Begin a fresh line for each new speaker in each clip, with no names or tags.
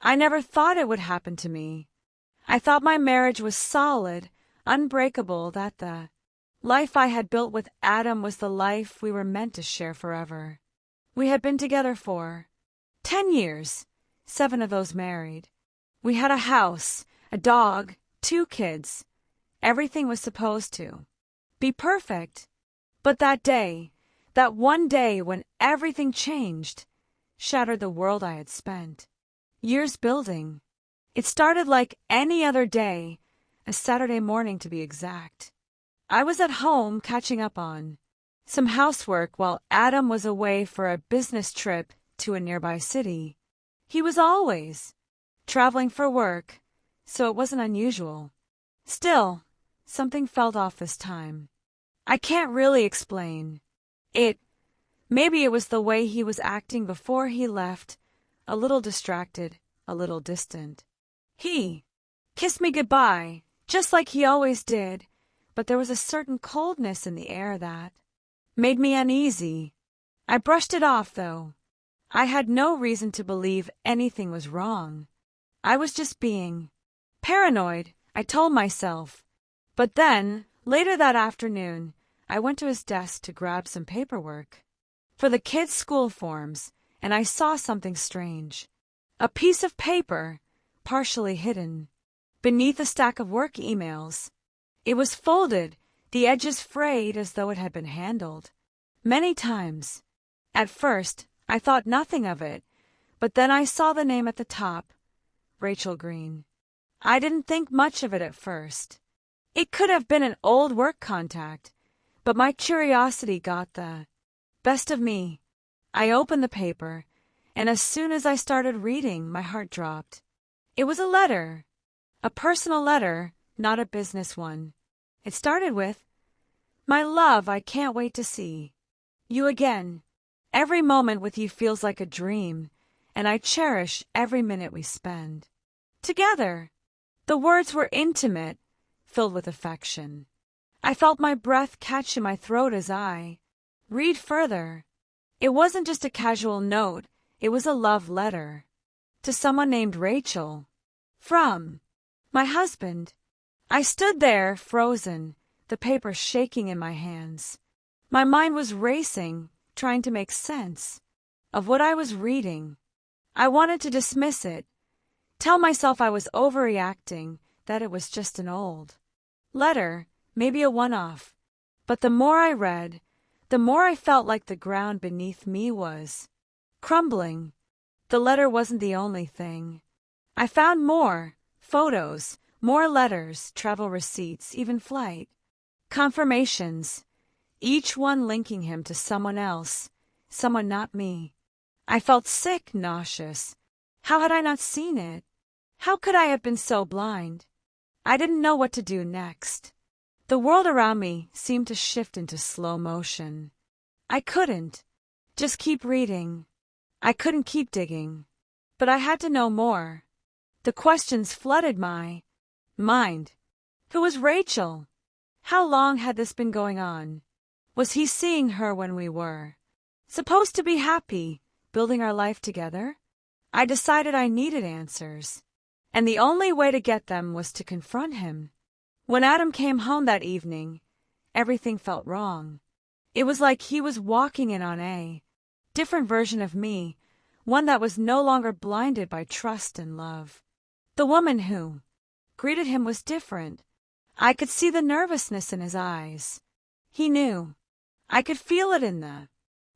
I never thought it would happen to me. I thought my marriage was solid, unbreakable, that the life I had built with Adam was the life we were meant to share forever. We had been together for 10 years, 7 of those married. We had a house, a dog, 2 kids. Everything was supposed to be perfect. But that day, that one day when everything changed, shattered the world I had spent years building. It started like any other day, a Saturday morning to be exact. I was at home catching up on some housework while Adam was away for a business trip to a nearby city. He was always traveling for work, so it wasn't unusual. Still, something felt off this time. I can't really explain it. Maybe it was the way he was acting before he left, a little distracted, a little distant. He kissed me goodbye, just like he always did, but there was a certain coldness in the air that made me uneasy. I brushed it off, though. I had no reason to believe anything was wrong. I was just being paranoid, I told myself. But then, later that afternoon, I went to his desk to grab some paperwork for the kids' school forms, and I saw something strange. A piece of paper, partially hidden beneath a stack of work emails. It was folded, the edges frayed as though it had been handled many times. At first, I thought nothing of it, but then I saw the name at the top, Rachel Green. I didn't think much of it at first. It could have been an old work contact, but my curiosity got the best of me. I opened the paper, and as soon as I started reading, my heart dropped. It was a letter, a personal letter, not a business one. It started with, "My love, I can't wait to see you again. Every moment with you feels like a dream, and I cherish every minute we spend together." The words were intimate, filled with affection. I felt my breath catch in my throat as I read further. It wasn't just a casual note, it was a love letter to someone named Rachel. From my husband. I stood there, frozen, the paper shaking in my hands. My mind was racing, trying to make sense of what I was reading. I wanted to dismiss it, tell myself I was overreacting, that it was just an old letter, maybe a one-off. But the more I read, the more I felt like the ground beneath me was crumbling. The letter wasn't the only thing. I found more photos, more letters, travel receipts, even flight confirmations, each one linking him to someone else, someone not me. I felt sick, nauseous. How had I not seen it? How could I have been so blind? I didn't know what to do next. The world around me seemed to shift into slow motion. I couldn't just keep reading. I couldn't keep digging. But I had to know more. The questions flooded my mind. Who was Rachel? How long had this been going on? Was he seeing her when we were supposed to be happy, building our life together? I decided I needed answers, and the only way to get them was to confront him. When Adam came home that evening, everything felt wrong. It was like he was walking in on a different version of me, one that was no longer blinded by trust and love. The woman who greeted him was different. I could see the nervousness in his eyes. He knew. I could feel it in the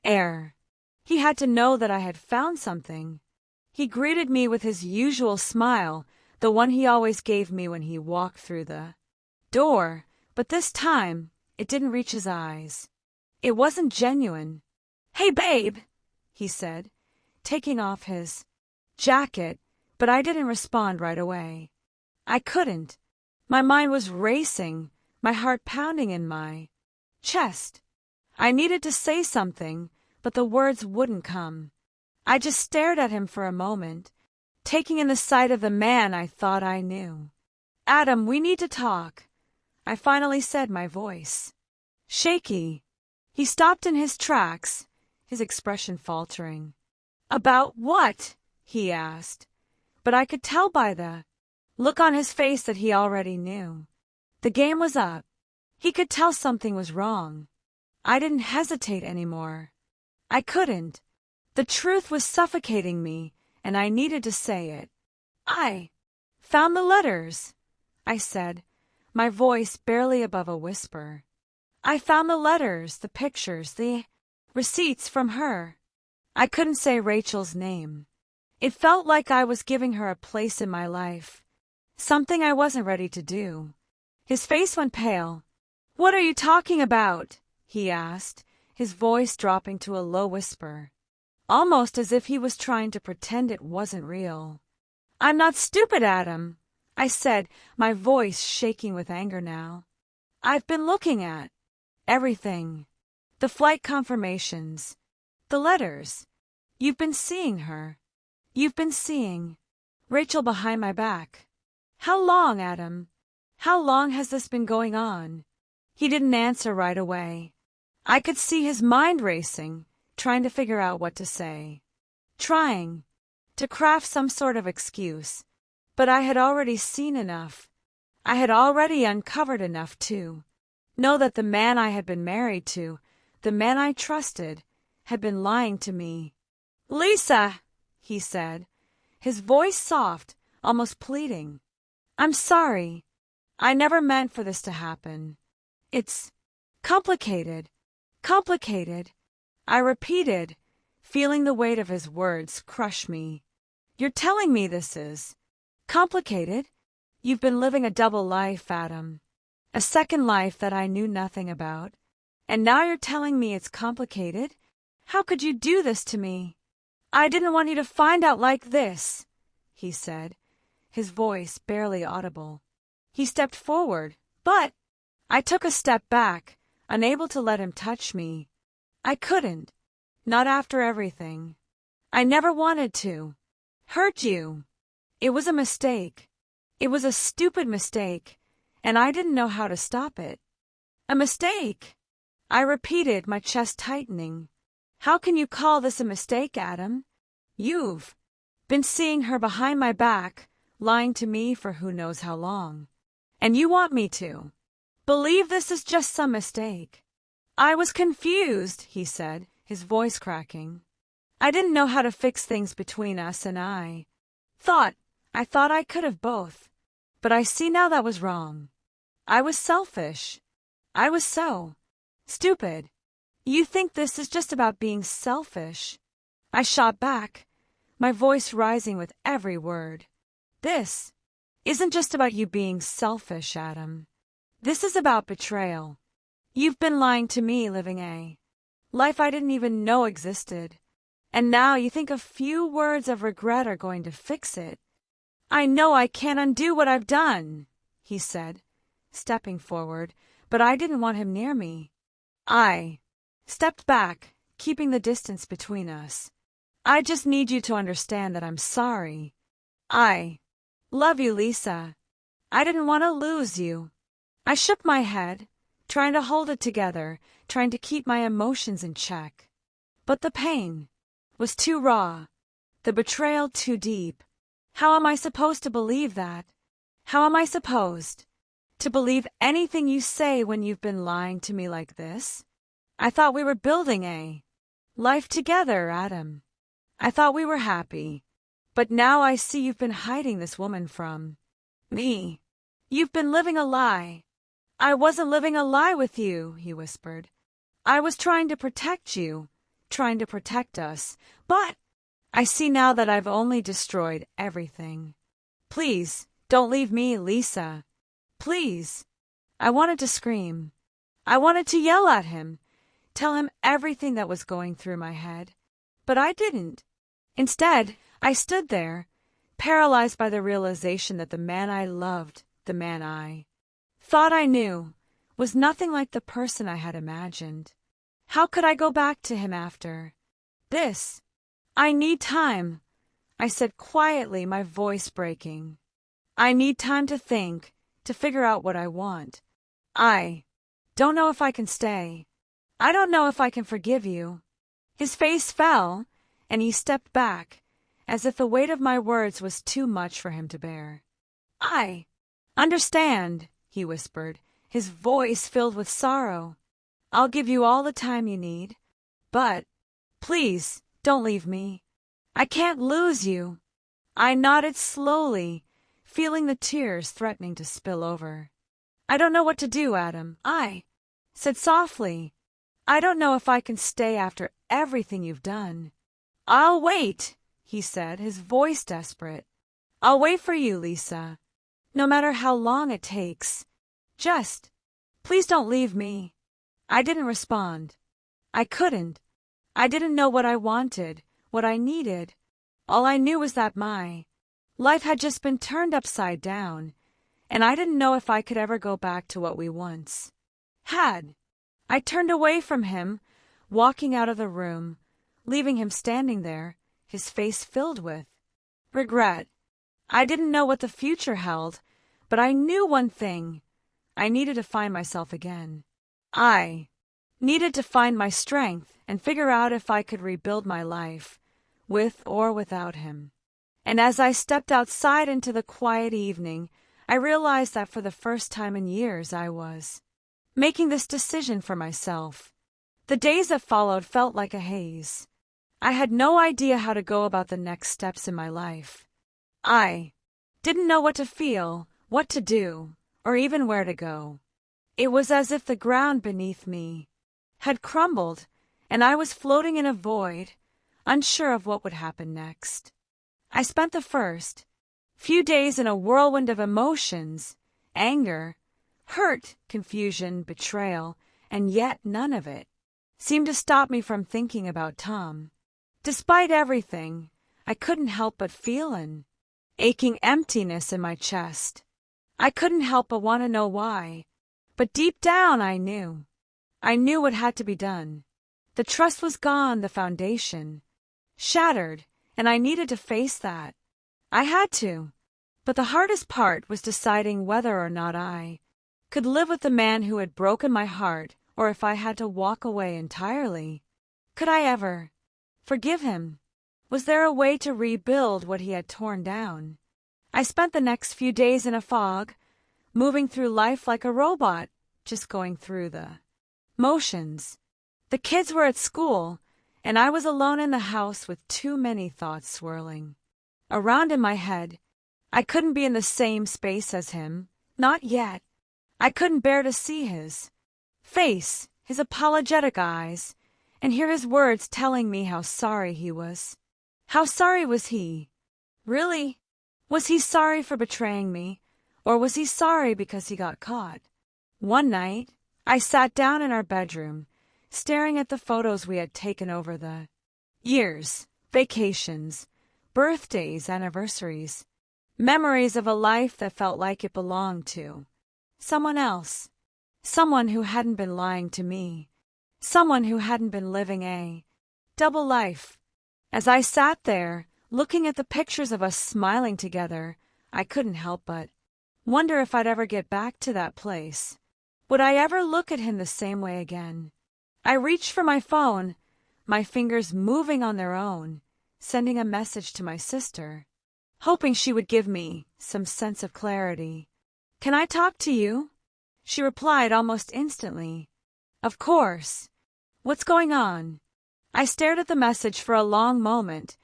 air. He had to know that I had found something. He greeted me with his usual smile, the one he always gave me when he walked through the door, but this time it didn't reach his eyes. It wasn't genuine. "Hey, babe," he said, taking off his jacket, but I didn't respond right away. I couldn't. My mind was racing, my heart pounding in my chest. I needed to say something, but the words wouldn't come. I just stared at him for a moment, taking in the sight of the man I thought I knew. "Adam, we need to talk," I finally said, my voice shaky. He stopped in his tracks, his expression faltering. "About what?" he asked. but I could tell by the look on his face that he already knew. The game was up. He could tell something was wrong. I didn't hesitate anymore. I couldn't. The truth was suffocating me, and I needed to say it. I found the letters, I said, my voice barely above a whisper. I found the letters, the pictures, the receipts from her. I couldn't say Rachel's name. It felt like I was giving her a place in my life, something I wasn't ready to do. His face went pale. "What are you talking about?" he asked, his voice dropping to a low whisper, almost as if he was trying to pretend it wasn't real. "I'm not stupid, Adam," I said, my voice shaking with anger now. "I've been looking at everything. The flight confirmations, the letters. You've been seeing her. You've been seeing Rachel behind my back. How long, Adam? How long has this been going on?" He didn't answer right away. I could see his mind racing, trying to figure out what to say, trying to craft some sort of excuse. But I had already seen enough. I had already uncovered enough to know that the man I had been married to, the man I trusted, had been lying to me. "Lisa," he said, his voice soft, almost pleading. "I'm sorry. I never meant for this to happen. It's complicated, complicated," I repeated, feeling the weight of his words crush me. "You're telling me this is complicated? You've been living a double life, Adam. A second life that I knew nothing about. And now you're telling me it's complicated? How could you do this to me? I didn't want you to find out like this," he said, his voice barely audible. He stepped forward, but I took a step back, unable to let him touch me. I couldn't, not after everything. I never wanted to hurt you. It was a mistake. It was a stupid mistake, and I didn't know how to stop it. "A mistake," I repeated, my chest tightening. "How can you call this a mistake, Adam? You've been seeing her behind my back, lying to me for who knows how long. And you want me to believe this is just some mistake." "I was confused," he said, his voice cracking. "I didn't know how to fix things between us, and I thought I could have both. But I see now that was wrong. I was selfish. I was so stupid." "You think this is just about being selfish?" I shot back, my voice rising with every word. "This isn't just about you being selfish, Adam. This is about betrayal. You've been lying to me, living a life I didn't even know existed. And now you think a few words of regret are going to fix it. I know I can't undo what I've done," he said, stepping forward, but I didn't want him near me. I stepped back, keeping the distance between us. "I just need you to understand that I'm sorry. I love you, Lisa. I didn't want to lose you." I shook my head, trying to hold it together, trying to keep my emotions in check. But the pain was too raw, the betrayal too deep. How am I supposed to believe that? How am I supposed to believe anything you say when you've been lying to me like this? I thought we were building a life together, Adam. I thought we were happy. But now I see you've been hiding this woman from me. You've been living a lie. "I wasn't living a lie with you," he whispered. "I was trying to protect you, trying to protect us. But I see now that I've only destroyed everything. Please, don't leave me, Lisa. Please." I wanted to scream. I wanted to yell at him, tell him everything that was going through my head. But I didn't. Instead, I stood there, paralyzed by the realization that the man I loved, the man I thought I knew, was nothing like the person I had imagined. How could I go back to him after this? "I need time," I said quietly, my voice breaking. "I need time to think, to figure out what I want. I don't know if I can stay. I don't know if I can forgive you." His face fell, and he stepped back, as if the weight of my words was too much for him to bear. "I understand," he whispered, his voice filled with sorrow. "I'll give you all the time you need. But, please, don't leave me. I can't lose you." I nodded slowly, feeling the tears threatening to spill over. "I don't know what to do, Adam," I said softly. "I don't know if I can stay after everything you've done." "I'll wait," he said, his voice desperate. "I'll wait for you, Lisa. No matter how long it takes. Just, please don't leave me." I didn't respond. I couldn't. I didn't know what I wanted, what I needed. All I knew was that my life had just been turned upside down, and I didn't know if I could ever go back to what we once had. I turned away from him, walking out of the room, leaving him standing there, his face filled with regret. I didn't know what the future held, but I knew one thing. I needed to find myself again. I needed to find my strength and figure out if I could rebuild my life, with or without him. And as I stepped outside into the quiet evening, I realized that for the first time in years I was making this decision for myself. The days that followed felt like a haze. I had no idea how to go about the next steps in my life. I didn't know what to feel, what to do, or even where to go. It was as if the ground beneath me had crumbled, and I was floating in a void, unsure of what would happen next. I spent the first few days in a whirlwind of emotions, anger, hurt, confusion, betrayal, and yet none of it seemed to stop me from thinking about Tom. Despite everything, I couldn't help but feel an aching emptiness in my chest. I couldn't help but want to know why, but deep down I knew. I knew what had to be done. The trust was gone, the foundation shattered, and I needed to face that. I had to. But the hardest part was deciding whether or not I could live with the man who had broken my heart, or if I had to walk away entirely. Could I ever forgive him? Was there a way to rebuild what he had torn down? I spent the next few days in a fog, moving through life like a robot, just going through the motions. The kids were at school, and I was alone in the house with too many thoughts swirling around in my head. I couldn't be in the same space as him, not yet. I couldn't bear to see his face, his apologetic eyes, and hear his words telling me how sorry he was. How sorry was he? Really? Was he sorry for betraying me, or was he sorry because he got caught? One night, I sat down in our bedroom, staring at the photos we had taken over the years, vacations, birthdays, anniversaries, memories of a life that felt like it belonged to someone else, someone who hadn't been lying to me, someone who hadn't been living a double life. As I sat there, looking at the pictures of us smiling together, I couldn't help but wonder if I'd ever get back to that place. Would I ever look at him the same way again? I reached for my phone, my fingers moving on their own, sending a message to my sister, hoping she would give me some sense of clarity. "Can I talk to you?" She replied almost instantly. "Of course. What's going on?" I stared at the message for a long moment,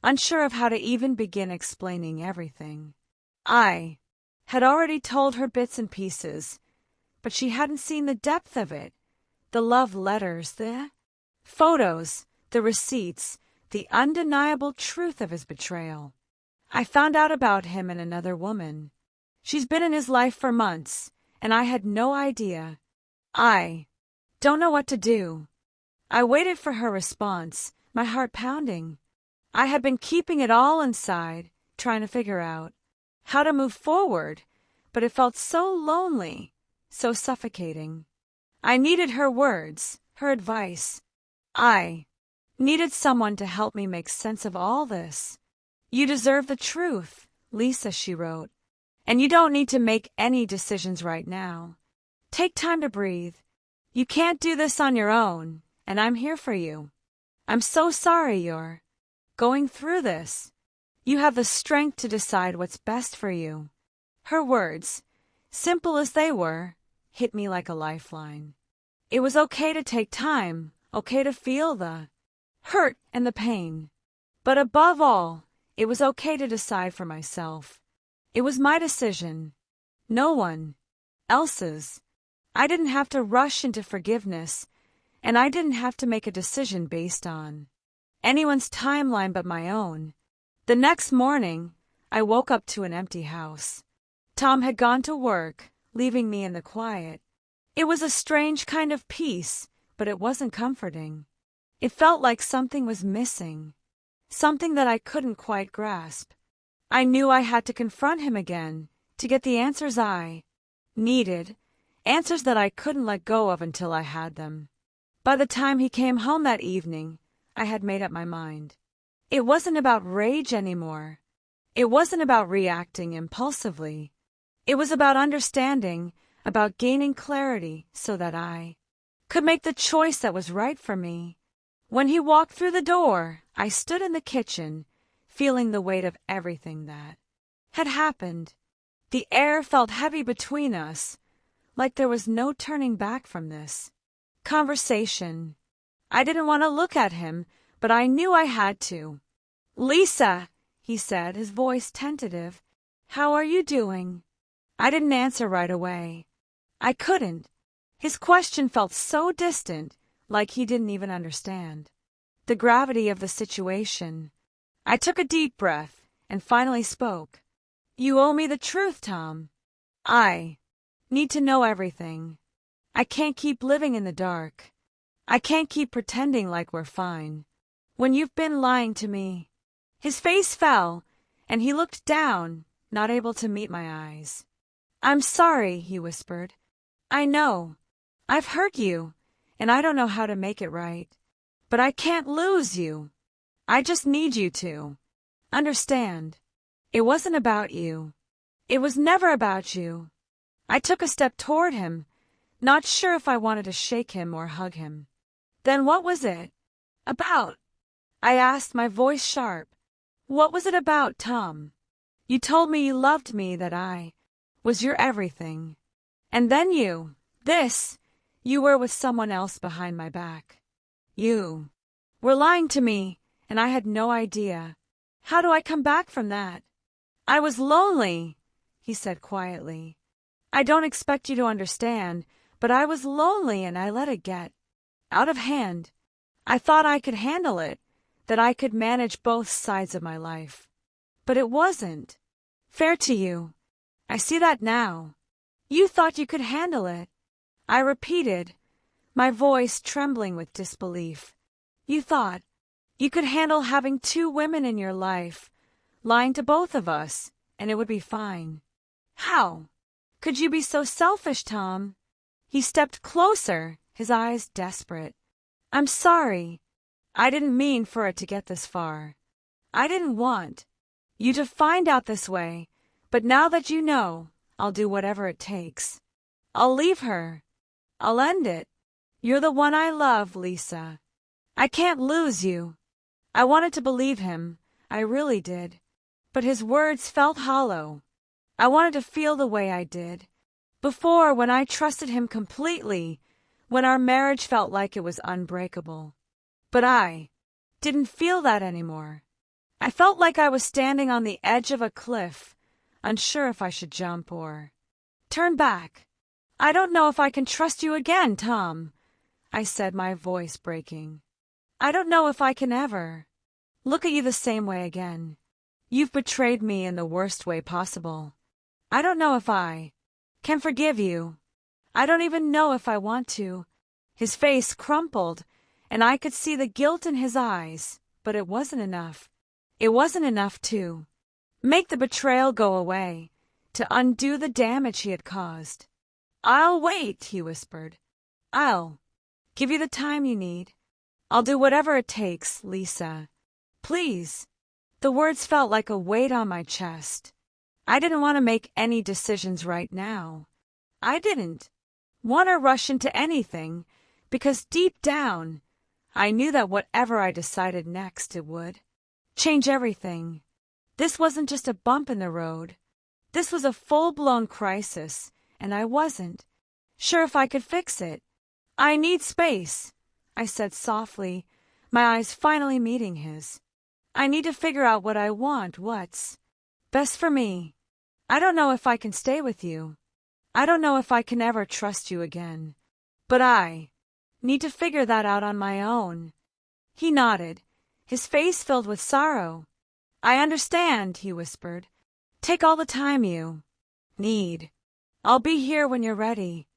unsure of how to even begin explaining everything. I had already told her bits and pieces, but she hadn't seen the depth of it. The love letters, the photos, the receipts, the undeniable truth of his betrayal. I found out about him and another woman. She's been in his life for months, and I had no idea. I don't know what to do. I waited for her response, my heart pounding. I had been keeping it all inside, trying to figure out how to move forward, but it felt so lonely, so suffocating. I needed her words, her advice. I needed someone to help me make sense of all this. "You deserve the truth," Lisa, she wrote, "and you don't need to make any decisions right now. Take time to breathe. You can't do this on your own, and I'm here for you. I'm so sorry you're going through this. You have the strength to decide what's best for you. Her words, simple as they were, hit me like a lifeline. It was okay to take time, okay to feel the hurt and the pain. But above all, it was okay to decide for myself. It was my decision, no one else's. I didn't have to rush into forgiveness, and I didn't have to make a decision based on anyone's timeline but my own. The next morning, I woke up to an empty house. Tom had gone to work, leaving me in the quiet. It was a strange kind of peace, but it wasn't comforting. It felt like something was missing, something that I couldn't quite grasp. I knew I had to confront him again to get the answers I needed, answers that I couldn't let go of until I had them. By the time he came home that evening, I had made up my mind. It wasn't about rage anymore. It wasn't about reacting impulsively. It was about understanding, about gaining clarity so that I could make the choice that was right for me. When he walked through the door, I stood in the kitchen, feeling the weight of everything that had happened. The air felt heavy between us, like there was no turning back from this conversation. I didn't want to look at him, but I knew I had to. "Lisa," he said, his voice tentative, "how are you doing?" I didn't answer right away. I couldn't. His question felt so distant, like he didn't even understand the gravity of the situation. I took a deep breath and finally spoke. "You owe me the truth, Tom. I need to know everything. I can't keep living in the dark. I can't keep pretending like we're fine when you've been lying to me." His face fell, and he looked down, not able to meet my eyes. "I'm sorry," he whispered. "I know. I've hurt you, and I don't know how to make it right. But I can't lose you. I just need you to understand. It wasn't about you. It was never about you." I took a step toward him, not sure if I wanted to shake him or hug him. "Then what was it about?" I asked, my voice sharp. "What was it about, Tom? You told me you loved me, that I was your everything. And then you were with someone else behind my back. You were lying to me, and I had no idea. How do I come back from that?" "I was lonely," he said quietly. "I don't expect you to understand, but I was lonely and I let it get out of hand. I thought I could handle it, that I could manage both sides of my life. But it wasn't fair to you. I see that now. You thought you could handle it," I repeated, my voice trembling with disbelief. "You thought you could handle having two women in your life, lying to both of us, and it would be fine. How could you be so selfish, Tom?" He stepped closer, his eyes desperate. "I'm sorry. I didn't mean for it to get this far. I didn't want you to find out this way, but now that you know, I'll do whatever it takes. I'll leave her. I'll end it. You're the one I love, Lisa. I can't lose you." I wanted to believe him. I really did. But his words felt hollow. I wanted to feel the way I did before, when I trusted him completely, when our marriage felt like it was unbreakable. But I didn't feel that anymore. I felt like I was standing on the edge of a cliff, unsure if I should jump or turn back. "I don't know if I can trust you again, Tom," I said, my voice breaking. "I don't know if I can ever look at you the same way again. You've betrayed me in the worst way possible. I don't know if I can forgive you. I don't even know if I want to." His face crumpled, and I could see the guilt in his eyes, but it wasn't enough. It wasn't enough to make the betrayal go away, to undo the damage he had caused. "I'll wait," he whispered. "I'll give you the time you need. I'll do whatever it takes, Lisa. Please." The words felt like a weight on my chest. I didn't want to make any decisions right now. I didn't want to rush into anything, because deep down, I knew that whatever I decided next, it would change everything. This wasn't just a bump in the road. This was a full-blown crisis, and I wasn't sure if I could fix it. "I need space," I said softly, my eyes finally meeting his. "I need to figure out what I want, what's best for me. I don't know if I can stay with you. I don't know if I can ever trust you again. But I need to figure that out on my own." He nodded, his face filled with sorrow. "I understand," he whispered. "Take all the time you need. I'll be here when you're ready."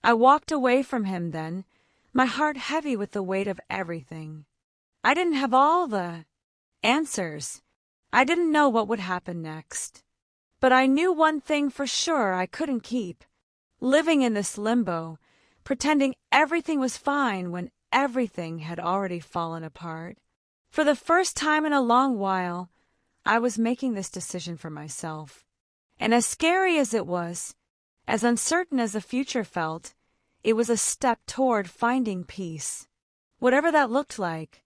I walked away from him then, my heart heavy with the weight of everything. I didn't have all the answers. I didn't know what would happen next. But I knew one thing for sure I couldn't keep: living in this limbo, pretending everything was fine when everything had already fallen apart. For the first time in a long while, I was making this decision for myself. And as scary as it was, as uncertain as the future felt, it was a step toward finding peace, whatever that looked like.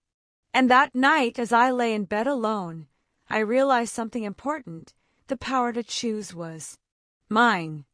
And that night, as I lay in bed alone, I realized something important. The power to choose was mine.